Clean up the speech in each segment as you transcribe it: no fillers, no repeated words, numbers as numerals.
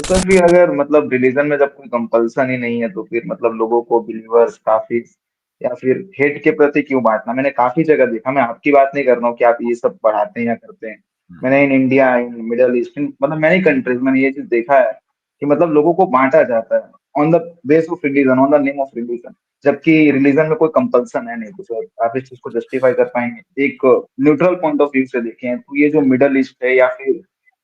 Sir फिर अगर मतलब रिलीजन में जब कोई कंपल्सन ही नहीं है तो फिर मतलब लोगों को बिलीवर्स काफी या फिर हेट के प्रति क्यों बांटना। मैंने काफी जगह देखा, मैं आपकी बात नहीं कर रहा हूँ कि आप ये सब बढ़ाते हैं या करते हैं। हम्म। मैंने in India, in middle east, मतलब मैनी कंट्रीज मैंने ये चीज देखा है कि मतलब लोगों को बांटा जाता है on the base of religion, on the name of religion. जबकि रिलीजन में कोई कंपल्सन है नहीं कुछ। और आप इस चीज को जस्टिफाई कर पाएंगे एक न्यूट्रल पॉइंट ऑफ व्यू से देखें तो ये जो मिडल ईस्ट है या फिर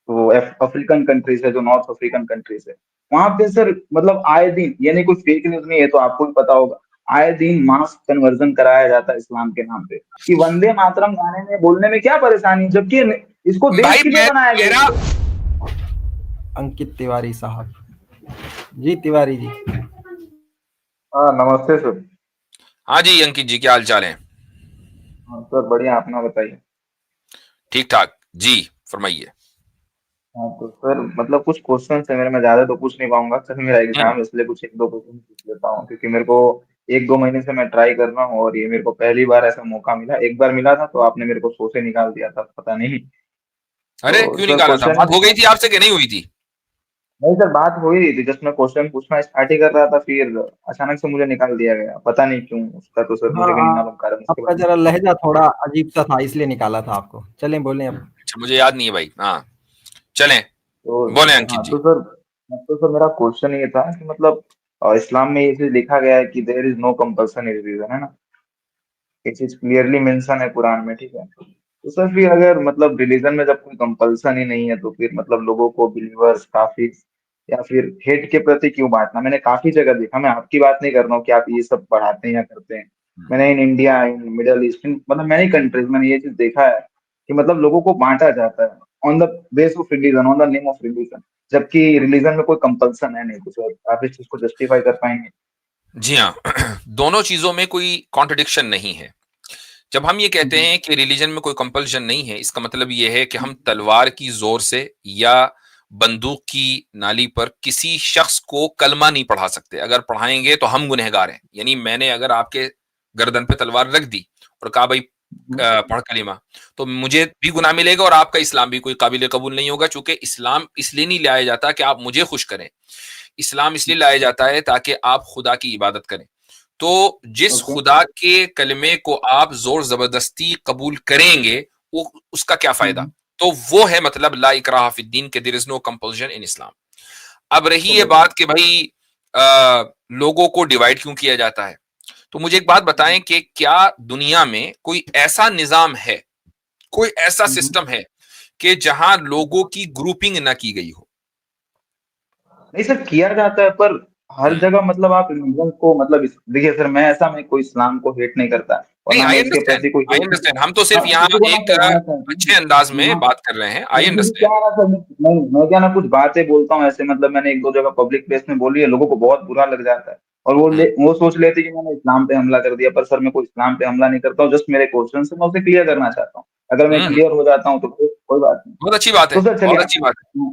तो अफ्रीकन कंट्रीज है, जो नॉर्थ अफ्रीकन कंट्रीज है, वहां पे सर मतलब आए दिन, ये नहीं कोई फेक न्यूज नहीं है, तो आपको भी पता होगा, आए दिन मास कन्वर्जन कराया जाता है इस्लाम के नाम पे कि वंदे मातरम गाने में बोलने में क्या परेशानी है, जबकि इसको देश भाई के लिए मैं बनाया गया मेरा है। अंकित तिवारी साहब। जी तिवारी जी। हाँ नमस्ते सर। हाँ जी अंकित जी, क्या हाल चाल है? हाँ सर बढ़िया, अपना बताइए। ठीक ठाक जी, फरमाइए। हाँ तो सर मतलब कुछ क्वेश्चन है मेरे, में ज्यादा तो पूछ नहीं पाऊंगा सर, मेरा हम्म। एग्जाम है, इसलिए कुछ एक दो क्वेश्चन पूछ लेता हूँ, क्योंकि मेरे को एक दो महीने से मैं ट्राई कर रहा हूँ और ये मेरे को पहली बार ऐसा मौका मिला। एक बार मिला था तो आपने मेरे को शो से निकाल दिया था, पता नहीं। अरे तो क्यों सर निकाला था? क्वेश्चन बात हो गई थी आपसे कि नहीं हुई थी? नहीं सर, बात हो ही रही थी, जस्ट मैं क्वेश्चन पूछना स्टार्ट ही कर रहा था, फिर अचानक से मुझे निकाल दिया गया, पता नहीं क्यों, उसका तो सर हाँ मुझे भी नहीं मालूम कारण, उसके आपका बारे में। जरा लहजा थोड़ा अजीब सा था इसलिए निकाला था आपको। चलें बोलें अब। अच्छा, मुझे याद नहीं है भाई। हाँ, चलें, बोले तो अंकित हाँ जी। तो सर मेरा क्वेश्चन ये था कि मतलब इस्लाम में ये चीज लिखा गया है कि there is no compulsion in religion, है ना। ये चीज क्लियरली मेंशन है कुरान में, ठीक है। तो सर फिर अगर मतलब रिलीजन में जब कोई कंपल्सन ही नहीं है तो फिर मतलब लोगों को बिलीवर्स काफी या फिर हेट के प्रति क्यों बांटना। मैंने काफी जगह देखा, मैं आपकी बात नहीं कर रहा हूँ कि आप ये सब बढ़ाते हैं या करते हैं। हम्म। मैंने in India, in middle east, मतलब मैनी कंट्रीज मैंने ये चीज देखा है कि मतलब लोगों को बांटा जाता है on the base of religion, on the name of religion. जबकि रिलीजन में कोई कंपल्सन है नहीं कुछ। और आप इस चीज को जस्टिफाई कर पाएंगे। जी हाँ। दोनों चीजों में कोई कॉन्ट्रडिक्शन नहीं है। जब हम ये कहते हम्म, हैं कि रिलीजन में कोई कंपल्शन नहीं है, इसका मतलब ये है कि हम तलवार की जोर से या बंदूक की नाली पर किसी शख्स को कलमा नहीं पढ़ा सकते। अगर पढ़ाएंगे तो हम गुनहगार हैं। यानी मैंने अगर आपके गर्दन पे तलवार रख दी और कहा भाई पढ़ कलीमा, तो मुझे भी गुनाह मिलेगा और आपका इस्लाम भी कोई काबिल कबूल नहीं होगा। चूंकि इस्लाम इसलिए नहीं लाया जाता कि आप मुझे खुश करें, इस्लाम इसलिए लाया जाता है ताकि आप खुदा की इबादत करें। तो जिस ओके। खुदा के कलमे को आप जोर जबरदस्ती कबूल करेंगे, वो उसका क्या फायदा? तो वो है मतलब ला इकराह फिद्दीन के देयर इज नो कंपल्शन इन इस्लाम। अब रही ये बात कि भाई लोगों को डिवाइड क्यों किया जाता है, तो मुझे एक बात बताएं कि क्या दुनिया में कोई ऐसा निजाम है, कोई ऐसा सिस्टम है कि जहां लोगों की ग्रुपिंग ना की गई हो? नहीं सर, किया जाता है पर हर हम्म। जगह मतलब आप रिलीजन को मतलब देखिए सर, मैं ऐसा मैं कोई इस्लाम को हेट नहीं करता और नहीं, ना आई मैं इसके अंडरस्टैंड, प्रति कोई आई हेट नहीं। अंडरस्टैंड। हम तो सिर्फ हाँ, यहाँ किसी को ना एक करवाना चाहते अच्छे अंदाज हैं में हाँ। बात कर रहे हैं। आई नहीं क्योंकि अंडरस्टैंड। क्या है ना सर, नहीं मैं क्या ना कुछ बातें बोलता हूँ ऐसे, मतलब मैंने एक दो जगह पब्लिक प्लेस में बोली है, लोगों को बहुत बुरा लग जाता है और हम्म। वो सोच लेते हैं कि मैंने इस्लाम पे हमला कर दिया। पर सर मैं कोई इस्लाम पे हमला नहीं करता हूँ, जस्ट मेरे क्वेश्चन से मैं उसे क्लियर करना चाहता हूँ। अगर मैं हम्म। क्लियर हो जाता हूँ तो कोई बात नहीं। बहुत अच्छी बात है, तो सर चलिए बहुत अच्छी बात है।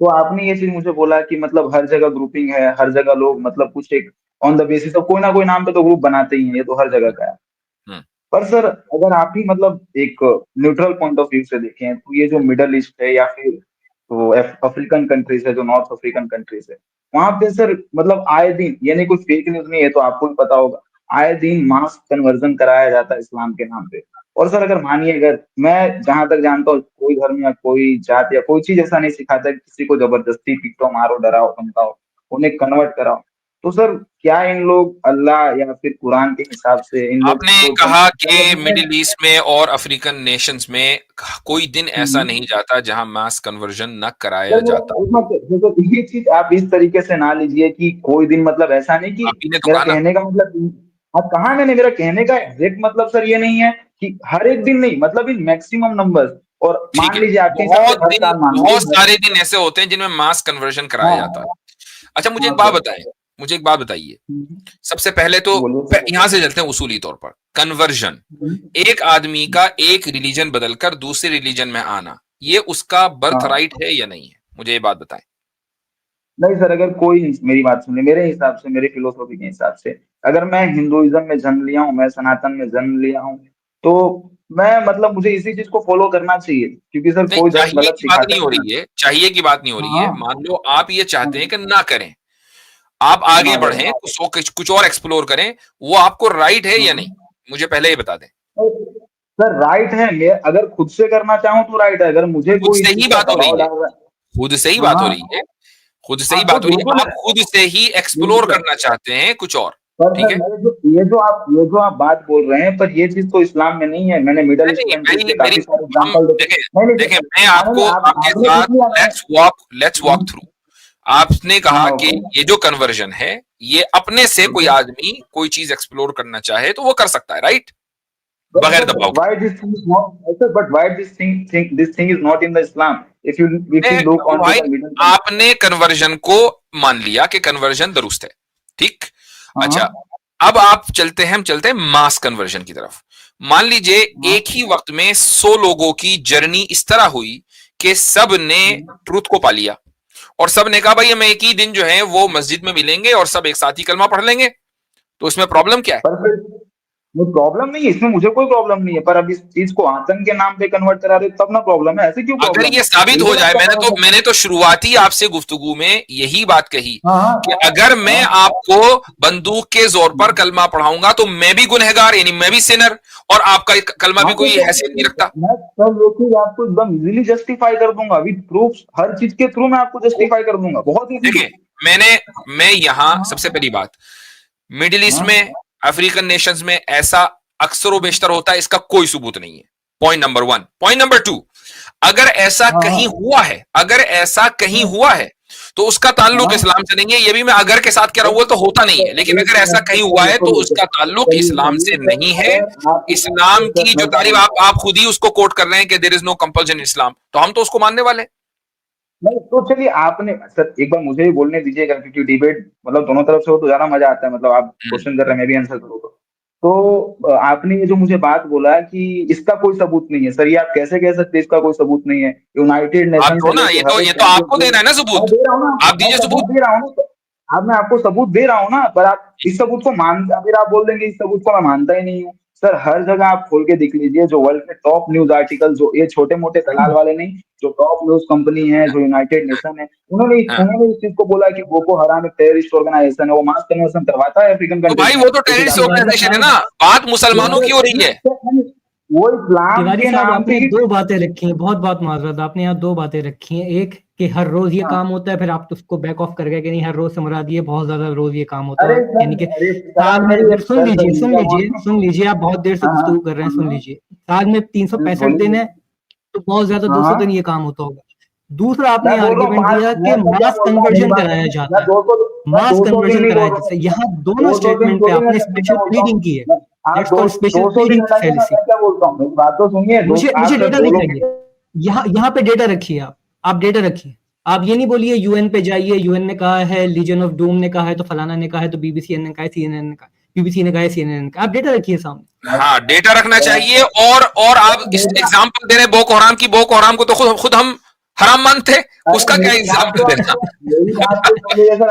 तो आपने ये चीज मुझे बोला कि मतलब हर जगह ग्रुपिंग है, हर जगह लोग मतलब कुछ एक ऑन द बेसिस ऑफ कोई ना कोई नाम पे तो ग्रुप बनाते ही हैं, ये तो हर जगह का है। हम्म। पर सर अगर आप ही मतलब एक न्यूट्रल पॉइंट ऑफ व्यू से देखें तो ये जो मिडल ईस्ट है या फिर तो अफ्रीकन कंट्रीज है, जो नॉर्थ अफ्रीकन कंट्रीज है, वहां पे सर मतलब आए दिन, यानी कोई फेक न्यूज नहीं है, तो आपको भी पता होगा, आए दिन मास कन्वर्जन कराया जाता है इस्लाम के नाम पे। और सर अगर मानिए, अगर मैं जहां तक जानता हूँ, कोई धर्म या कोई जात या कोई चीज ऐसा नहीं सिखाता है कि किसी को जबरदस्ती पीटो, मारो, डराओ, धमकाओ, उन्हें कन्वर्ट कराओ। तो सर क्या इन लोग अल्लाह या फिर कुरान के हिसाब से इन लोग आपने को कहा कि मतलब मिडिल ईस्ट में और अफ्रीकन नेशंस में कोई दिन ऐसा हम्म। नहीं जाता जहां मास कन्वर्जन न कराया सर मेरा जाता। मतलब देखो, ये चीज आप इस तरीके से ना लीजिए कि कोई दिन मतलब ऐसा नहीं कि, आप ही ने तो मेरा कहा ना। कहने का मतलब, हाँ कहा मैंने, मेरा कहने का एग्जैक्ट मतलब सर ये नहीं है कि हर एक दिन नहीं, मतलब इन मैक्सिमम नंबर्स। और ठीक मान है, लीजिए आपके हिसाब से हर साल मान बहुत लीजिए सारे दिन ऐसे होते हैं जिनमें मास कन्वर्जन कराया जाता हाँ है। अच्छा, मुझे हाँ एक बात सर। बताएं, मुझे एक बात बताइए। हम्म, सबसे पहले तो बोलिए सर। यहां से चलते हैं उसूली तौर पर। कन्वर्जन, एक आदमी का एक रिलीजन बदलकर दूसरे रिलीजन में आना, ये उसका बर्थ हाँ राइट है या नहीं है? मुझे ये बात बताएं। नहीं सर, अगर कोई मेरी बात सुनिए, मेरे हिसाब से, मेरी फिलोसॉफी के हिसाब से, अगर मैं हिंदुइज्म में जन्म लिया हूँ, मैं सनातन में जन्म लिया हूँ, तो मैं मतलब मुझे इसी चीज को फॉलो करना चाहिए, क्योंकि सर नहीं, कोई धर्म चाहिए गलत की बात सिखाता नहीं हो है ना। रही है, चाहिए की बात नहीं हो रही है। हाँ मान लो आप ये चाहते हैं कि ना करें, आप आगे ना करें, बढ़ें, हाँ कुछ और एक्सप्लोर करें, वो आपको राइट है या नहीं, हाँ। मुझे पहले ये बता दें। सर राइट है, मैं अगर खुद से करना चाहूँ तो राइट है, अगर मुझे खुद कोई से इस ही चीज का बात हो दबाव रही है, डाल रहा खुद से ही है, बात हो हाँ रही है, खुद से ही हाँ तो बात हो रही है। बिल्कुल आप है, खुद से ही एक्सप्लोर बिल्कुल है। करना चाहते हैं कुछ और, पर ठीक सर है? ये जो आप बात बोल रहे हैं, पर ये चीज तो इस्लाम में नहीं है। मैंने मिडल ईस्ट नहीं, कंट्रीज मेरी के मेरी काफी सारे हम एग्जांपल देखे। देखें नहीं नहीं देखें सर, मैं हाँ नहीं आपको नहीं, आप आपके आपने साथ पूछ लिया मैंने। Let's walk through. आपने कहा हाँ कि ओके। ये जो कन्वर्जन है, ये अपने से कोई ओके आदमी कोई चीज एक्सप्लोर करना चाहे तो वो कर सकता है, राइट? but बगैर but दबाव के। why this thing is not, sir, but why this thing is not in the Islam? If you look onto भाई, the middle country, आपने कन्वर्जन को मान लिया कि कन्वर्जन दुरुस्त है, ठीक। अच्छा, हाँ अब आप चलते हैं, हम चलते हैं मास कन्वर्जन की तरफ। मान लीजिए हाँ एक ही वक्त में 100 लोगों की जर्नी इस तरह हुई कि सब ने ट्रूथ को पा लिया, और सब ने कहा भाई हम एक ही दिन जो है वो मस्जिद में मिलेंगे और सब एक साथ ही कलमा पढ़ लेंगे, तो इसमें प्रॉब्लम क्या है? पर फिर वो प्रॉब्लम नहीं है, इसमें मुझे कोई प्रॉब्लम नहीं है, पर अब इस चीज को आतंक के नाम पे कन्वर्ट करा रहे हो, तब ना प्रॉब्लम है। ऐसे क्यों अगर प्रॉब्लम ये है? साबित हो बिल्कुल जाए, आपका मैंने पढ़ा तो सकते मैंने तो शुरुआती आपसे गुफ्तगू में यही बात कही हैं। हाँ कि हाँ अगर मैं हाँ आपको बंदूक के जोर पर कलमा पढ़ाऊंगा तो मैं भी गुनहगार, यानी मैं भी सिनर, और आपका कलमा भी हाँ, तो कोई हैसियत नहीं रखता। मैं सर वो चीज आपको एकदम इजीली जस्टिफाई कर दूंगा विद प्रूफ, हर चीज के थ्रू मैं आपको जस्टिफाई कर दूंगा, बहुत इजीली। देखिए, मैं यहां सबसे पहली बात, मिडिल ईस्ट हाँ में, अफ्रीकन नेशंस में ऐसा अक्सर व बेशतर होता है, इसका कोई सबूत नहीं है। Point number 1। पॉइंट नंबर 2, अगर ऐसा हाँ कहीं हाँ हुआ है, अगर ऐसा कहीं हाँ हुआ है तो उसका ताल्लुक हाँ। इस्लाम से नहीं है। ये भी मैं अगर के साथ कह रहा हूं तो होता नहीं है, लेकिन एक अगर ऐसा मिनट कहीं सर, हुआ है रुको तो रुको, उसका ताल्लुक चलिए इस्लाम चलिए से सर, नहीं है। अगर आप इस्लाम सर की जो मैं तारीफ समझ आप खुद ही उसको कोट कर रहे हैं कि देयर इज नो कंपल्शन इन इस्लाम, तो हम तो उसको मानने वाले हैं। नहीं, तो चलिए आपने सर एक बार मुझे भी बोलने दीजिएगा, क्योंकि डिबेट मतलब दोनों तरफ से हो तो ज्यादा मजा आता है। मतलब आप हम्म। क्वेश्चन कर रहे हैं, मैं भी आंसर करूँ तो आपने ये जो मुझे बात बोला कि इसका कोई सबूत नहीं है, सर ये आप कैसे कह सकते हैं इसका कोई सबूत नहीं है? यूनाइटेड आप नेशन दो से ना, लेके हर एक ये तो कंट्री आपको को देना है ना मैं सबूत। दे रहा हूँ ना, आप मैं दीजिए सबूत सबूत। दे रहा हूँ ना। अब मैं आपको सबूत दे रहा हूँ ना, पर आप इस सबूत को मान, अगर आप बोल देंगे इस सबूत को मैं मानता ही नहीं हूँ। सर हर जगह आप खोल के देख लीजिए, जो वर्ल्ड के टॉप न्यूज आर्टिकल, जो ये छोटे मोटे दलाल वाले नहीं, जो टॉप न्यूज कंपनी है, जो यूनाइटेड नेशन है, हाँ, उन्होंने इस चीज को बोला कि बोको हराम एक टेररिस्ट ऑर्गेनाइजेशन है, वो मास कन्वर्सन करवाता है अफ्रीकन तो कंट्रीज भाई में वो तो उस टेररिस्ट हिसाब से। तिवारी ऑर्गेनाइजेशन है ना, साहब बात मुसलमानों की हो रही है। वो इस्लाम तिवारी के साहब नाम पे आपने ही। दो बातें रखी हैं, बहुत माजरत, आपने यहाँ दो बातें रखी हैं। एक कि हर रोज ये हाँ, काम होता है, फिर आप उसको बैक ऑफ कर गए कि नहीं हर रोज से मुराद ये बहुत ज्यादा रोज ये काम होता अरे है, सर, यानी कि अरे सर साल आप में मेरी सुन सर लीजिए, सुन क्या लीजिए, बोलते हैं? सुन लीजिए, आप बहुत देर से हाँ गुफ्तगू कर रहे हैं, सुन हाँ लीजिए। साल में 365 दिन बोलिए। है, तो बहुत ज्यादा हाँ 200 दिन हाँ, ये काम होता होगा। दूसरा मैं आपने बोल रहा हूँ आर्ग्यूमेंट पांच, दिया कि मैं तो क्या मास बोल रहा हूँ, मेरी कन्वर्जन बात कराया सुनिए, जाता है, मैं मास 200 दिन कन्वर्जन नहीं बोल कराया रहा जाता है। हूँ। यहाँ दोनों 200 दिन स्टेटमेंट पे थोड़ी ना आपने सर, मैं क्या स्पेशल बोलता हूँ? प्लीडिंग की है। आप दैट्स दो कॉल्ड स्पेशल 200 दिन प्लीडिंग हटाइए ना, फैलेसी। मैं क्या बोलता हूँ, मेरी बात तो सुनिए। मुझे आप मुझे सर डेटा दो लोग। दिखाइए, यहाँ पे डेटा रखिए, आप डेटा रखिए। आप ये नहीं बोलिए यूएन पे जाइए, यूएन ने कहा है, लीजन ऑफ डूम ने कहा है, तो फलाना ने कहा है, तो बीबीसी ने कहा है, सीएनएन ने कहा है, बीबीसी ने कहा है, सीएनएन ने कहा है। आप डेटा रखिए सामने। हाँ, डेटा रखना चाहिए। और आप डेटा, एग्जाम्पल दे रहे हैं बोको हराम की। बोको हराम को तो खुद हम हराम मानते हैं, अरे उसका क्या मेरी बात एग्जाम्पल तो देना? आप, मेरी बात तो सुनिए सर।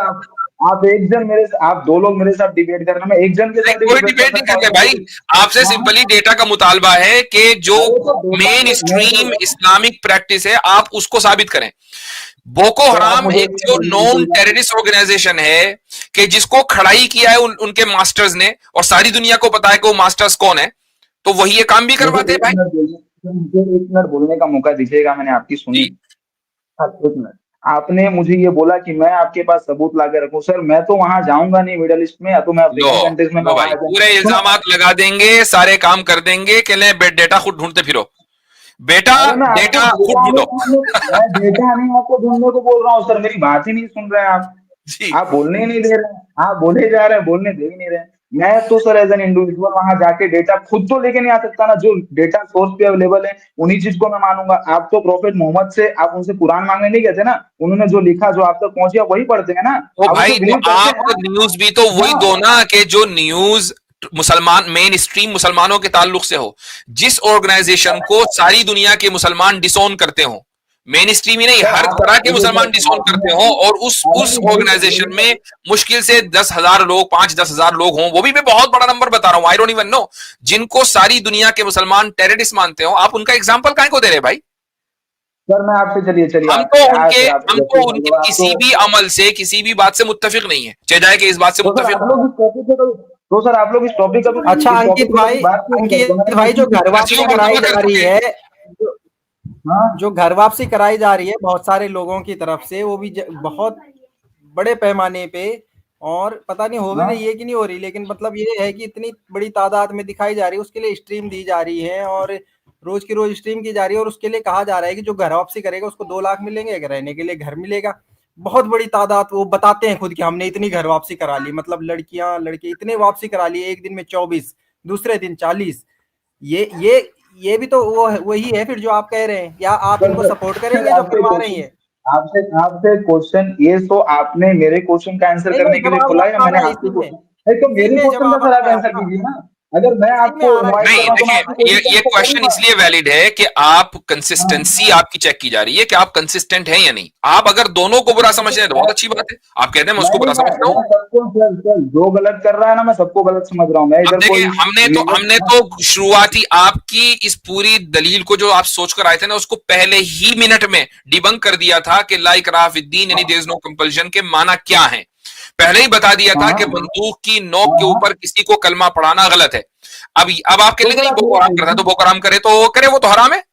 आप एक जन मेरे से, आप दो लोग मेरे साथ डिबेट करना, मैं एक जन के नहीं, साथ ही कोई डिबेट कर डिबेट नहीं सकता करते हूँ भाई, ऐसा आपसे हाँ सिंपली डेटा का मुतालबा है कि जो अरे तो डेटा मेन मैं स्ट्रीम तो इस्लामिक प्रैक्टिस है आप उसको साबित करें। बोको सर आप हराम मुझे एक जो नॉन टेररिस्ट ऑर्गेनाइजेशन है कि जिसको खड़ाई किया है उनके मास्टर्स ने, और सारी दुनिया को पता है कि वो मास्टर्स कौन है, तो वही ये काम भी मुझे करवाते हैं एक भाई। मिनट बोलने, सर मुझे एक मिनट बोलने का मौका दीजिएगा, मैंने आपकी सुनी। जी, सर एक मिनट, आपने मुझे ये बोला कि मैं आपके पास सबूत ला के रखूं, सर मैं तो वहां जाऊंगा नहीं मिडल ईस्ट में, या तो मैं लो अफ्रीकन कंट्रीज में, मैं लो भाई, वहां पूरे सुनो। इल्जामात लगा देंगे, सारे काम कर देंगे कि ले डेटा खुद ढूंढते फिरो। बेटा, अरे मैं आपको डेटा खुद डेटा नहीं ढूंढो। ढूंढने, मैं डेटा नहीं आपको ढूंढने को बोल रहा हूँ, सर मेरी बात ही नहीं सुन रहे हैं आप। जी, आप बोलने ही नहीं दे रहे हैं, आप बोले जा रहे हैं, बोलने दे ही नहीं रहे हैं। मैं तो सर एज एन इंडिविजुअल वहां जाके डेटा खुद तो लेके नहीं आ सकता ना, जो डेटा सोर्स पे अवेलेबल है उन्हीं चीज को मैं मानूंगा। आप तो प्रॉफिट मोहम्मद से आप उनसे कुरान मांगने नहीं गए थे ना, उन्होंने जो लिखा, जो आप तक पहुंच गया वही पढ़ते हैं ना, तो आप भाई उसे तो बिलीव करते आप हैं ना। न्यूज भी तो वही हाँ दो ना कि जो न्यूज मुसलमान मेन स्ट्रीम मुसलमानों के ताल्लुक से हो, जिस ऑर्गेनाइजेशन को सारी दुनिया के मुसलमान डिसोन करते हो, मेन स्ट्रीम ही नहीं, सर हर आप तरह के ये मुसलमान सर डिसोन करते आपने हो, और उस आपने ऑर्गेनाइजेशन में मुश्किल से 10,000 लोग, 5-10,000 लोग हों, वो भी मैं बहुत बड़ा नंबर बता रहा हूं, आई डोंट इवन नो, जिनको सारी दुनिया के मुसलमान टेररिस्ट मानते हो, आप उनका एग्जाम्पल काहे को दे रहे हैं भाई? सर मैं आपसे चलिए हम आप तो हाँ उनके सर आप हम तो जैसे उनके मतलब आप किसी भी अमल से, किसी भी बात से मुत्तफिक नहीं है, चाहे जाए कि इस बात से तो सर मुत्तफिक आप लोग इस टॉपिक पे तो सर आप लोग अच्छा इस टॉपिक अंकित पे कभी भाई, बात क्यों नहीं करते? अंकित मैंने भाई, जो किसी घर वापसी दसियों कराई मरतबा कर जा रही चुके हैं। है, जो हाँ जो घर वापसी कराई जा रही है बहुत सारे लोगों की तरफ से, वो भी बहुत बड़े पैमाने पे, और पता नहीं हो भी हाँ रही है कि नहीं हो रही, लेकिन मतलब ये है कि इतनी बड़ी तादाद में दिखाई जा रही है, उसके लिए स्ट्रीम दी जा रही है, और रोज की रोज स्ट्रीम की जा रही है, और उसके लिए कहा जा रहा है कि जो घर वापसी करेगा उसको 2 लाख मिलेंगे, अगर रहने के लिए घर मिलेगा। बहुत बड़ी तादाद, वो बताते हैं खुद कि हमने इतनी घर वापसी करा ली, मतलब लड़कियां लड़के इतने वापसी करा लिए, एक दिन में 24, दूसरे दिन 40। ये भी तो वो वही है फिर जो आप कह रहे हैं, या आप सर इनको सपोर्ट सर करेंगे जो करवा रही है? आपसे आपसे क्वेश्चन ये तो आपने मेरे क्वेश्चन का आंसर नहीं नहीं, करने के लिए जवाब खोला या आ मैंने रहा है आपके इसी में, क्वेश्चन नहीं तो इसी मेरे में क्वेश्चन का जवाब सर आ आप रहा है आंसर ना, कीजिए ना। अगर मैं इसी में आपको आ रहा है इनवाइट कर नहीं रहा हूं तो मैं देखिए, आपके क्वेश्चन का ये आंसर क्वेश्चन करूंगा। इसलिए वैलिड है कि आप हाँ कंसिस्टेंसी आपकी चेक की जा रही है कि आप कंसिस्टेंट हैं या नहीं। आप अगर दोनों को बुरा समझ रहे हैं तो बहुत अच्छी बात है, आप कहते हैं मैं उसको नहीं बुरा समझता हूं। मैं सबको सर जो गलत कर रहा है ना मैं सबको गलत समझ रहा हूँ मैं अब इधर देखिए, कोई रिलीजन हमने तो शुरुआती आपकी इस पूरी दलील को जो आप सोचकर आए थे ना, उसको पहले ही मिनट में डिबंक कर दिया था कि ला इकराह फिद्दीन, यानी देयर इज नो कंपल्शन के माना क्या है। पहले ही बता दिया था कि हाँ बंदूक की नोक हाँ के हाँ ऊपर किसी को कलमा पढ़ाना गलत है। अब आप कह तो लेंगे सर नहीं, आप बोको मेरे हराम करता है तो बोको हराम करे, तो करे, वो तो हराम है।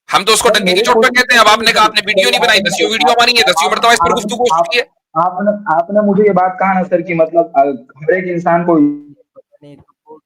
हम तो उसको सर डंके की मेरे चोट पर क्वेश्चन कहते का हैं। अब आपने कहा आपने वीडियो नहीं बनाई, 10 वीडियो हमारी है, 10 मरतबा इस पर गुफ्तगू हो चुकी है। आपने मुझे ये बात कहा ना सर कि मतलब हर एक इंसान को नहीं तो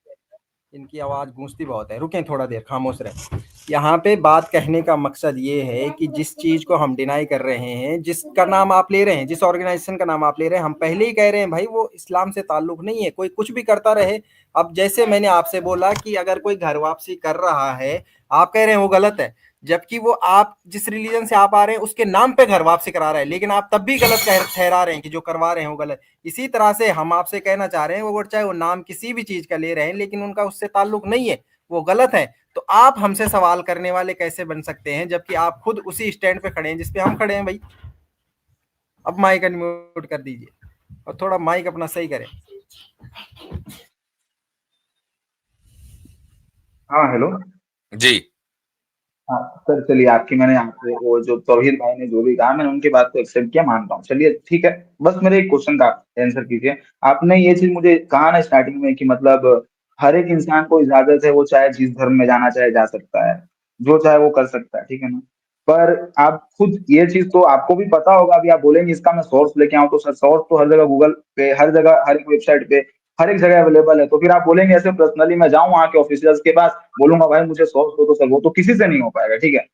इनकी आवाज गूंजती बहुत है, रुकें थोड़ा देर खामोश रहे। यहाँ पे बात कहने का मकसद ये है कि जिस चीज को हम डिनाई कर रहे हैं, जिसका नाम आप ले रहे हैं, जिस ऑर्गेनाइजेशन का नाम आप ले रहे हैं, हम पहले ही कह रहे हैं भाई वो इस्लाम से ताल्लुक नहीं है, कोई कुछ भी करता रहे। अब जैसे मैंने आपसे बोला कि अगर कोई घर वापसी कर रहा है, आप कह रहे हैं वो गलत है, जबकि वो आप जिस रिलीजन से आप आ रहे हैं उसके नाम पे घर वापसी करा रहे हैं, लेकिन आप तब भी गलत ठहरा रहे हैं कि जो करवा रहे हैं वो गलत। इसी तरह से हम आपसे कहना चाह रहे हैं, वो चाहे वो नाम किसी भी चीज का ले रहे हैं, लेकिन उनका उससे ताल्लुक नहीं है, वो गलत है। तो आप हमसे सवाल करने वाले कैसे बन सकते हैं, जबकि आप खुद उसी स्टैंड पे खड़े हैं जिसपे हम खड़े हैं भाई। अब माइक अनम्यूट कर दीजिए और थोड़ा माइक अपना सही करें। हाँ हेलो जी हाँ सर चलिए आपकी मैंने आपसे वो जो तौहीद भाई ने जो भी कहा मैंने उनकी बात को एक्सेप्ट किया मानता हूँ चलिए ठीक है। बस मेरे एक क्वेश्चन का आंसर कीजिए। आपने ये चीज मुझे कहा ना स्टार्टिंग में कि मतलब हर एक इंसान को इजाजत है वो चाहे जिस धर्म में जाना चाहे जा सकता है जो चाहे वो कर सकता है ठीक है ना। पर आप खुद ये चीज तो आपको भी पता होगा अभी आप बोलेंगे इसका मैं सोर्स लेके आऊँ तो सर सोर्स तो हर जगह गूगल पे हर जगह हर एक वेबसाइट पे हर एक जगह अवेलेबल है। तो फिर आप बोलेंगे ऐसे पर्सनली मैं जाऊं वहां के ऑफिसर्स के पास बोलूंगा भाई मुझे सोर्स दो तो सर वो तो किसी से नहीं हो पाएगा ठीक है।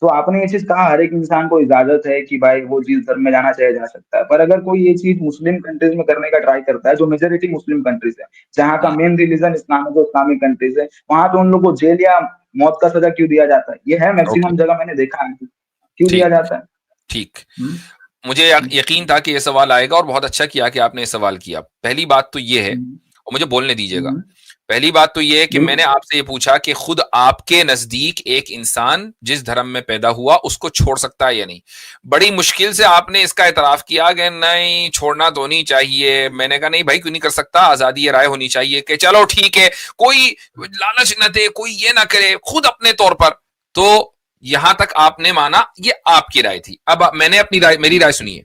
तो आपने ये चीज कहा हर एक इंसान को इजाजत है कि भाई वो जिस धर्म में जाना चाहे जा सकता है। पर अगर कोई ये चीज मुस्लिम कंट्रीज में करने का ट्राई करता है जो मेजोरिटी मुस्लिम कंट्रीज है जहाँ का मेन रिलीजन इस्लाम है जो इस्लामिक कंट्रीज है वहां तो उन लोग को जेल या मौत का सजा क्यों दिया जाता है। ये है ओके मैक्सिमम जगह मैंने देखा है क्यों दिया ठीक जाता है। ठीक। हम्म, मुझे यकीन था कि ये सवाल आएगा, और बहुत अच्छा किया कि आपने ये सवाल किया। पहली बात तो ये है, हम्म, और मुझे बोलने दीजिएगा, हम्म, पहली बात तो ये है कि मैंने बिल्कुल आपसे ये पूछा कि खुद आपके नजदीक एक इंसान जिस धर्म में पैदा हुआ उसको छोड़ सकता है या नहीं। बड़ी मुश्किल से आपने इसका इतराफ किया कि नहीं छोड़ना तो नहीं चाहिए। मैंने कहा नहीं भाई क्यों नहीं कर सकता, आजादी राय होनी चाहिए कि चलो ठीक है, कोई लालच न दे, कोई ये ना करे, खुद अपने तौर पर। तो यहां तक आपने माना, ये आपकी राय थी। अब मैंने अपनी राय, मेरी राय सुनिए।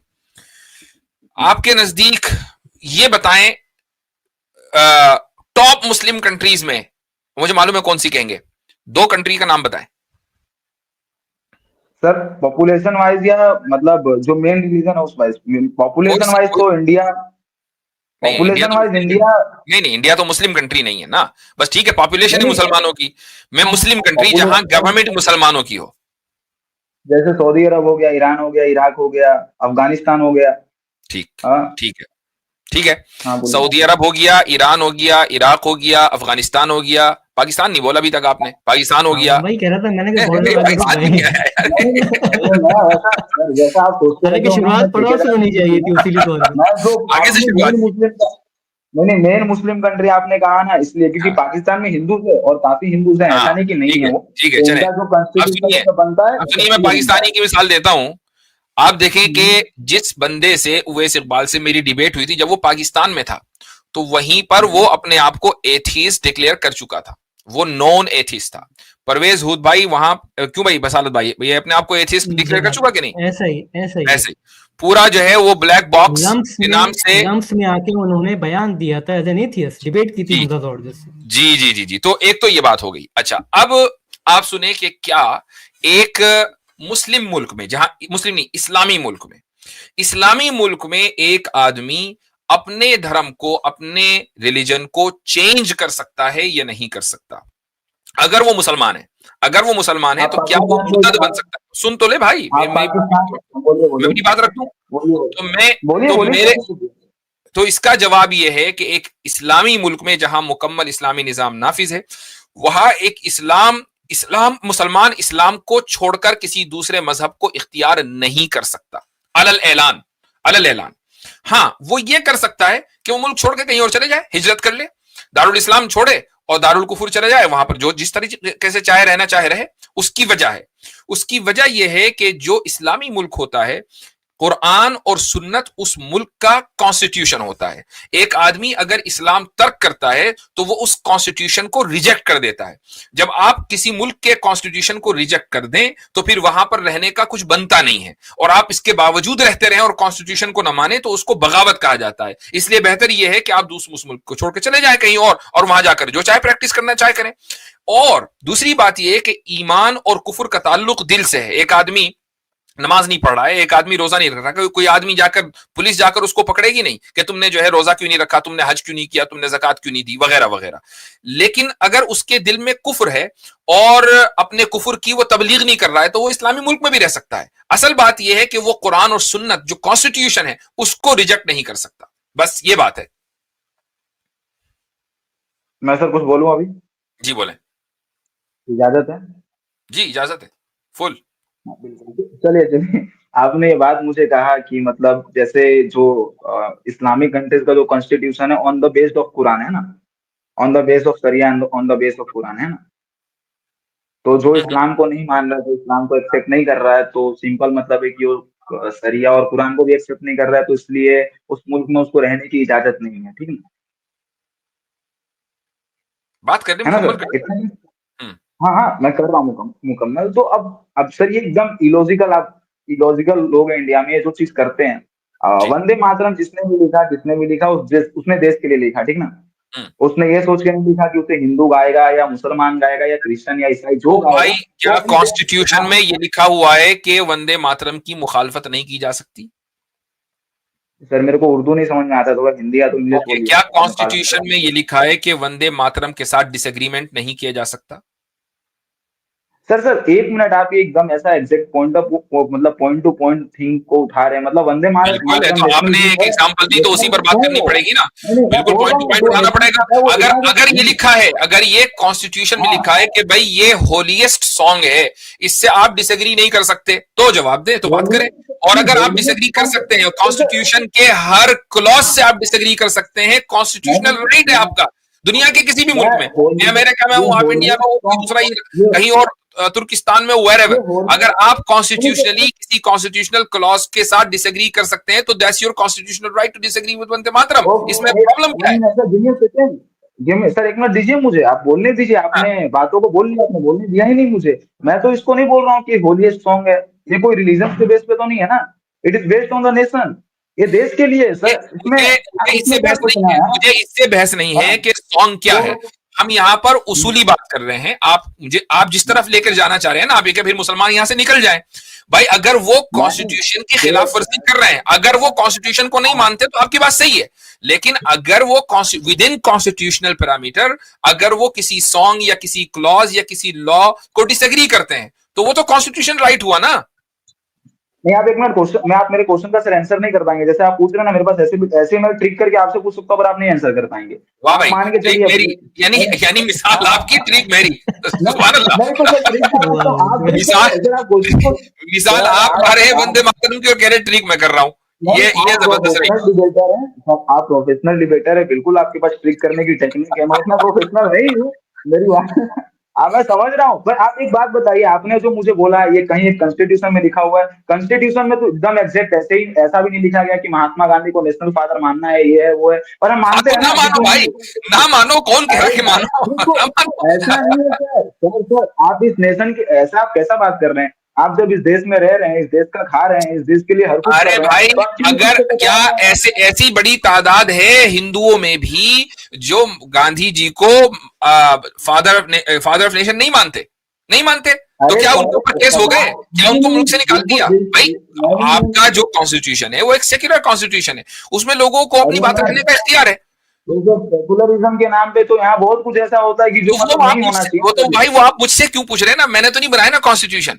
आपके नजदीक ये बताएं, टॉप मुस्लिम कंट्रीज में, मुझे मालूम है कौन सी कहेंगे, 2 कंट्री का नाम बताएं। सर पॉपुलेशन वाइज या मतलब जो मेन रिलीजन है उस वाइज पॉपुलेशन वाइज कोई तो इंडिया नहीं, इंडिया पॉपुलेशन तो वाइज मुस्लिम, इंडिया नहीं इंडिया तो मुस्लिम कंट्री नहीं है ना। बस ठीक है, पॉपुलेशन है नहीं मुसलमानों की। मैं मुस्लिम कंट्री जहां पॉपुलेशन गवर्नमेंट मुसलमानों की हो। जैसे सऊदी अरब हो गया ईरान हो गया इराक हो गया अफगानिस्तान हो गया। ठीक हाँ ठीक है ठीक है। हाँ बोलिए। सऊदी अरब हो गया, ईरान हो गया, इराक हो गया, अफगानिस्तान हो गया, पाकिस्तान नहीं बोला अभी तक आपने, पाकिस्तान हो हाँ, गया। वही कह रहा था मैंने कि बॉर्डर वाले रुक पाकिस्तान गए भी क्या हैं। है मैं वैसा सर जैसा आप सोचते हालांकि रहते हो ना मैं शुरुआत पड़ाव से होनी चाहिए थी उसी तौर पे। मैं जो आगे से आपने शुरुआत। मेन मुस्लिम नहीं, मेन मुस्लिम कंट्री आपने कहा ना इसलिए क्योंकि हाँ। पाकिस्तान में हिंदू है और काफी हिंदूज हैं, ऐसा हाँ, नहीं कि नहीं ठीक है है, वो। ठीक है, तो चले। उनका जो अब कॉन्स्टिट्यूशन सुनिए, उसमें बनता है अब वो सुनिए, मैं सबके लिए बनता पाकिस्तानी की मिसाल देता हूं। आप देखें है। कि जिस बंदे से उवैस इकबाल से मेरी डिबेट हुई थी जब वो पाकिस्तान में था, तो वहीं पर वो अपने आप को एथीस्ट डिक्लेयर कर चुका था, वो नॉन एथीस्ट था। परवेज हुद भाई वहां क्यों भाई, बसालत भाई, भैया अपने आप को एथीस्ट डिक्लेयर कर चुका कि नहीं? ऐसा ही है। ऐसे पूरा जो है वो ब्लैक बॉक्स के नाम से। लम्स में आके उन्होंने बयान दिया था एज एन एथियस्ट, डिबेट की थी जी हमजा जॉर्ज से। जी जी जी जी, तो एक तो ये बात हो गई। अच्छा, अब आप सुने कि क्या एक मुस्लिम मुल्क में, जहां मुस्लिम नहीं, इस्लामी मुल्क में एक आदमी अपने धर्म को, अपने रिलीजन को चेंज कर सकता है या नहीं कर सकता? अगर वो मुसलमान है, आप तो क्या वो पाकिस्तान मुर्तद से बन सकता है? सुन तो ले भाई, आप पाकिस्तान, बोलिए मैं बोलिए अपनी बात रख दूं। बोलिए तो मैं बोलिए तो मेरे बोलिए। तो इसका जवाब यह है कि एक इस्लामी मुल्क में जहां मुकम्मल इस्लामी निजाम नाफिज है, वहां एक इस्लाम मुसलमान इस्लाम को छोड़कर किसी दूसरे मजहब को इख्तियार नहीं कर सकता। अलल ऐलान। हाँ, वो ये कर सकता है कि वो मुल्क छोड़ के कहीं और चले जाए, हिजरत कर ले, दारुल इस्लाम छोड़े और दारुल कुफर चले जाए, वहां पर जो जिस तरीके से चाहे रहना चाहे रहे। उसकी वजह यह है कि जो इस्लामी मुल्क होता है, कुरान और सुन्नत उस मुल्क का कॉन्स्टिट्यूशन होता है। एक आदमी अगर इस्लाम तर्क करता है तो वो उस कॉन्स्टिट्यूशन को रिजेक्ट कर देता है। जब आप किसी मुल्क के कॉन्स्टिट्यूशन को रिजेक्ट कर दें तो फिर वहां पर रहने का कुछ बनता नहीं है, और आप इसके बावजूद रहते रहें और कॉन्स्टिट्यूशन को न माने तो उसको बगावत कहा जाता है। इसलिए बेहतर यह है कि आप दूसरे उस मुल्क को छोड़ के चले जाए कहीं और वहां जाकर जो चाहे प्रैक्टिस करना चाहे करें। और दूसरी बात यह है कि ईमान और कुफर का ताल्लुक दिल से है। एक आदमी नमाज नहीं पढ़ रहा है, एक आदमी रोजा नहीं रख रहा, कोई आदमी जाकर, पुलिस जाकर उसको पकड़ेगी नहीं कि तुमने जो है रोजा क्यों नहीं रखा, तुमने हज क्यों नहीं किया, तुमने ज़कात क्यों नहीं दी, वगैरह वगैरह। लेकिन अगर उसके दिल में कुफर है और अपने कुफर की वो तबलीग नहीं कर रहा है तो वो इस्लामी मुल्क में भी रह सकता है। असल बात यह है कि वो कुरान और सुन्नत जो कॉन्स्टिट्यूशन है उसको रिजेक्ट नहीं कर सकता। बस ये बात है। मैं सर कुछ बोलूं अभी? जी बोले। इजाजत है? जी इजाजत है, फुल। बिल्कुल, चलिए चलिए। आपने ये बात मुझे कहा कि मतलब जैसे जो इस्लामिक कंट्रीज का जो कॉन्स्टिट्यूशन है on the based of Quran है ना, ऑन द बेस ऑफ शरिया, on the base of Quran है ना, तो जो इस्लाम को नहीं मान रहा है, जो इस्लाम को एक्सेप्ट नहीं कर रहा है, तो सिंपल मतलब है कि वो शरिया और कुरान को भी एक्सेप्ट नहीं कर रहा है, तो इसलिए उस मुल्क में उसको रहने की इजाजत नहीं है। ठीक है बात करने है ना मुकम्मल सर? कर। इतना ही। हाँ हाँ, मैं कर रहा हूँ मुकम्मल। तो अब सर ये एकदम इलॉजिकल, आप इलॉजिकल लोग हैं इंडिया में ये जो चीज करते हैं। जी। वंदे मातरम जिसने भी लिखा उसने देश के लिए लिखा, ठीक ना? उसने ये सोच के नहीं लिखा कि उसे हिंदू गाएगा या मुसलमान गाएगा या क्रिश्चियन या ईसाई जो तो भाई गाएगा। क्या कॉन्स्टिट्यूशन में ये लिखा हुआ है कि वंदे मातरम की मुखालफत नहीं की जा सकती? सर मेरे को उर्दू नहीं समझ में आता, तो अगर हिंदी या तो इंग्लिश ओके, बोलिए। क्या कॉन्स्टिट्यूशन में ये लिखा है कि वंदे मातरम के साथ डिसएग्रीमेंट नहीं किया जा सकता? सर एक मिनट, आप ये एकदम ऐसा exact point two point thing को उठा रहे हैं। मतलब वंदे बिल्कुल है, मातरम तो आपने एक एग्जांपल दी तो उसी पर बात करनी पड़ेगी ना। बिल्कुल पॉइंट टू पॉइंट उठाना पड़ेगा। अगर ये लिखा है, अगर ये कॉन्स्टिट्यूशन में लिखा है कि भाई ये होलीएस्ट सॉन्ग है, इससे आप डिसएग्री नहीं कर सकते, तो जवाब दें, तो बात करें। और अगर आप डिसएग्री कर सकते हैं, कॉन्स्टिट्यूशन के हर क्लॉज से आप डिसएग्री कर सकते हैं, कॉन्स्टिट्यूशनल राइट है आपका, दुनिया के किसी भी मुल्क में। मैं अमेरिका में हूं, आप इंडिया में हो, दूसरा कहीं और तुर्किस्तान में, वेयरएवर, अगर आप कॉन्स्टिट्यूशनली किसी कॉन्स्टिट्यूशनल क्लॉज के साथ डिसएग्री कर सकते हैं तो that's your constitutional right to disagree with Vande Mataram. इसमें प्रॉब्लम क्या है? सर एक मिनट दीजिए मुझे, आप बोलने दीजिए। आपने बातों को बोल लिया, आपने बोलने दिया ही नहीं मुझे। मैं तो इसको नहीं बोल रहा हूँ कि होलीएस्ट सॉन्ग है। ये कोई रिलीजन के बेस पे तो नहीं है ना, it is based on the nation. ये देश के लिए सर। मुझे इससे बहस नहीं है कि सॉन्ग क्या है। हम यहाँ पर उसूली बात कर रहे हैं। आप जिस तरफ लेकर जाना चाह रहे हैं ना, आप ये कि फिर मुसलमान यहां से निकल जाएं। भाई अगर वो कॉन्स्टिट्यूशन की खिलाफ वर्जी कर रहे हैं, अगर वो कॉन्स्टिट्यूशन को नहीं मानते तो आपकी बात सही है। लेकिन अगर वो विद इन कॉन्स्टिट्यूशनल पैरामीटर अगर वो किसी सॉन्ग या किसी क्लॉज या किसी लॉ को डिसएग्री करते हैं तो वो तो कॉन्स्टिट्यूशन राइट हुआ ना। नहीं, आप एक मिनट क्वेश्चन, आप मेरे क्वेश्चन का सर आंसर नहीं कर पाएंगे। जैसे आप पूछ रहे हैं ना मेरे पास, ऐसे मैं ट्रिक करके आपसे पूछ सकता हूं, पर आप नहीं आंसर कर पाएंगे। वाह भाई, मान के ट्रिक मेरी, यानी मिसाल आपकी, ट्रिक मेरी। सुभान अल्लाह। मिसाल आप आ रहे हैं वंदे मातरम की और कह रहे ट्रिक मैं कर रहा हूं। ये आप जबरदस्त रही। प्रोफेशनल डिबेटर हैं, आप प्रोफेशनल डिबेटर है, बिल्कुल आपके पास ट्रिक करने की टेक्निक है, मैं उतना प्रोफेशनल नहीं हूँ। मेरी बात आप, मैं समझ रहा हूँ, पर आप एक बात बताइए, आपने जो मुझे बोला ये कहीं एक कॉन्स्टिट्यूशन में लिखा हुआ है, कॉन्स्टिट्यूशन में तो एकदम एग्जैक्ट ऐसे ही, ऐसा भी नहीं लिखा गया कि महात्मा गांधी को नेशनल फादर मानना है, ये है वो है, पर हम हाँ मानते तो हैं ना ना मानो भाई, कि ना मानो, कौन कह रहा अरे कि मानो? देखो, ना मानो। ऐसा नहीं है सर, आप इस नेशन की, ऐसा आप कैसा बात कर रहे हैं? आप जब इस देश में रह रहे हैं, इस देश का खा रहे हैं, इस देश के लिए हर कुछ कर अरे रहे हैं, भाई, तो आप क्यों अगर इससे क्या कतरा रहे हैं? ऐसे ऐसी बड़ी तादाद है हिंदुओं में भी जो गांधी जी को फादर ऑफ नेशन नहीं मानते, नहीं मानते, तो अरे क्या उनके ऊपर केस हो गए? क्या नहीं उनको नहीं, मुल्क से निकाल बिल्कुल दिया भाई? नहीं नहीं आपका नहीं, जो कॉन्स्टिट्यूशन है वो एक सेक्युलर कॉन्स्टिट्यूशन है, उसमें लोगों को अपनी अरे बात यार, रखने का इख्तियार है। देखो सेकुलरिज्म के नाम पे तो यहाँ बहुत कुछ ऐसा होता है कि जो तो मतलब नहीं होना चाहिए वो ना तो कभी। भाई, वो आप मुझसे क्यों पूछ रहे हैं ना? मैंने तो नहीं बनाया ना कॉन्स्टिट्यूशन,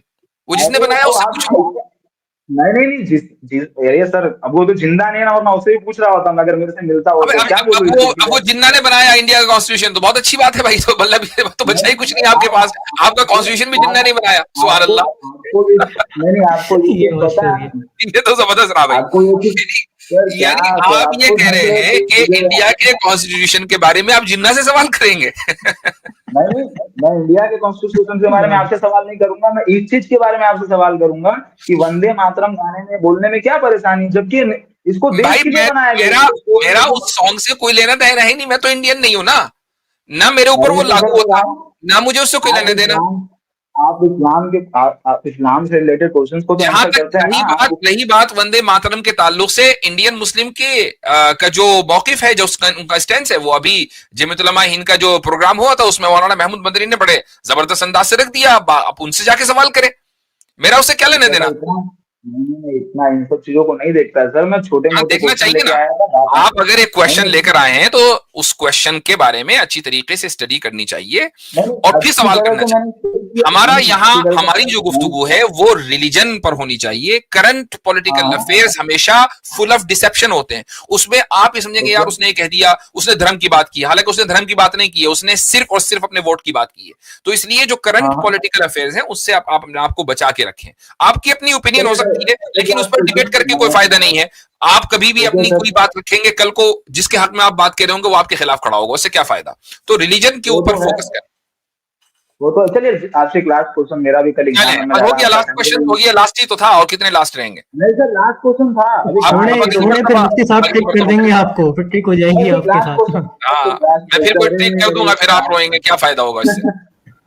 वो जिसने अरे बनाया तो उससे आप, पूछो। नहीं नहीं नहीं, जिस जिस ये सर, अब वो तो जिंदा नहीं है ना, और मैं उससे भी पूछ रहा होता, अगर मेरे से मिलता हो अब तो अब क्या अब बोलूं वो इसके अब वो खिलाफ? जिन्ना ने बनाया इंडिया का कॉन्स्टिट्यूशन, तो बहुत अच्छी बात है भाई। तो मतलब तो बचा ही कुछ नहीं आपके पास। आपका कॉन्स्टिट्यूशन भी जिन्ना ने बनाया, सुभान आपको अल्लाह। आपको नहीं नहीं, आपको ये ये चीज मस्त पता हो है, गया। ये तो जबरदस्त रहा भाई। आपको ये चीज, सर क्या, यानी सर आप आप ये तो कह ढंग रहे से हैं कि देखिए। इंडिया के कॉन्स्टिट्यूशन के बारे में आप जिन्ना से सवाल करेंगे? नहीं, मैं इंडिया के कॉन्स्टिट्यूशन के बारे में आपसे सवाल नहीं करूंगा, मैं इस चीज के बारे में आपसे सवाल करूंगा कि वंदे मातरम गाने में बोलने में क्या परेशानी, जबकि इसको देश भाई के लिए बनाया गया है, मेरा इसको story मेरा को उस सॉन्ग से कोई लेना देना है नहीं, मैं तो इंडियन नहीं हूं ना, ना मेरे ऊपर वो अरे तो लागू सर होता, ना मुझे उससे कोई आप लेना देना। इस्लाम, आप इस्लाम के, आप इस्लाम से रिलेटेड क्वेश्चंस को तो जहां आंसर तक करते हैं ना आप। रही बात वंदे मातरम के ताल्लुक से, इंडियन मुस्लिम के का जो मौकिफ है, जो उनका स्टैंड है, वो अभी जमीयत उलमा हिंद का जो प्रोग्राम हुआ था उसमें मौलाना महमूद मदनी ने बड़े जबरदस्त अंदाज से रख दिया। आप उनसे जाके सवाल करें, मेरा उससे क्या लेने सर मैं देना? इतना नहीं, इतना इन सब चीजों को नहीं देखता है सर, मैं छोटे हाँ, मोटे देखना क्वेश्चन चाहिए लेके ना। आया था बात। आप अगर एक नहीं क्वेश्चन नहीं लेकर आए हैं तो उस क्वेश्चन के बारे में अच्छी तरीके से स्टडी करनी चाहिए नहीं, और फिर अच्छी सवाल तरह करना से चाहिए। मैंने study किया, हमारा नहीं यहाँ अच्छी तरह हमारी जो से गुफ्तगू है वो रिलीजन पर होनी चाहिए। करंट पॉलिटिकल हाँ अफेयर्स हमेशा फुल ऑफ डिसेप्शन होते हैं। उसमें आप ये समझेंगे यार उसने ये कह दिया, उसने धर्म की बात की, हालांकि उसने धर्म की बात नहीं की है, उसने सिर्फ और सिर्फ अपने वोट की बात की है। तो इसलिए जो करंट हाँ, पॉलिटिकल अफेयर्स हैं उससे आप अपने आप को बचा के रखें। आपकी अपनी ओपिनियन हो चलिए सर, सकती है, एक लेकिन उस लास्ट पर डिबेट करके कोई फायदा नहीं है। आप कभी भी देखिए अपनी सर, कोई बात रखेंगे, कल को जिसके हक में आप बात कर रहे होंगे वो आपके खिलाफ खड़ा होगा, उससे क्या फायदा? तो रिलीजन के वो ऊपर तो है, फोकस करें। वो तो चलिए, आपसे एक लास्ट क्वेश्चन, मेरा भी कल चलें, एग्जाम है, मैं बस जा हो रहा गया, हूँ लास्ट पढ़ने के क्वेश्चन हो लिए। गया, लास्ट ही तो था, और कितने लास्ट रहेंगे? नहीं सर, लास्ट क्वेश्चन था अभी, आप छोड़े अगली छोड़े, फिर मर्तबा मुफ्ती साहब अगली ट्रिक कर मर्तबा देंगे करें। आपको, फिर ट्रिक हो जाएगी बस एक आपके लास्ट साथ। क्वेश्चन, बस हाँ, एक लास्ट मैं फिर कोई क्वेश्चन, अरे ट्रिक कर दूंगा, फिर आप रोएंगे, क्या फायदा होगा इससे?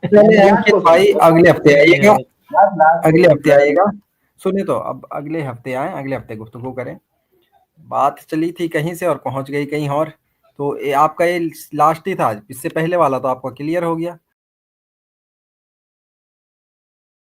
चलिए लास्ट अंकित भाई, अगले हफ्ते नहीं आइएगा, यार, लास्ट अगले हफ्ते क्वेश्चन आइएगा। सुनिए तो, अब अगले हफ्ते आए, अगले हफ्ते गुफ्तगू करें। बात चली थी कहीं से और पहुंच गई कहीं और, तो ये आपका ये लास्ट ही था, इससे पहले वाला तो आपका क्लियर हो गया।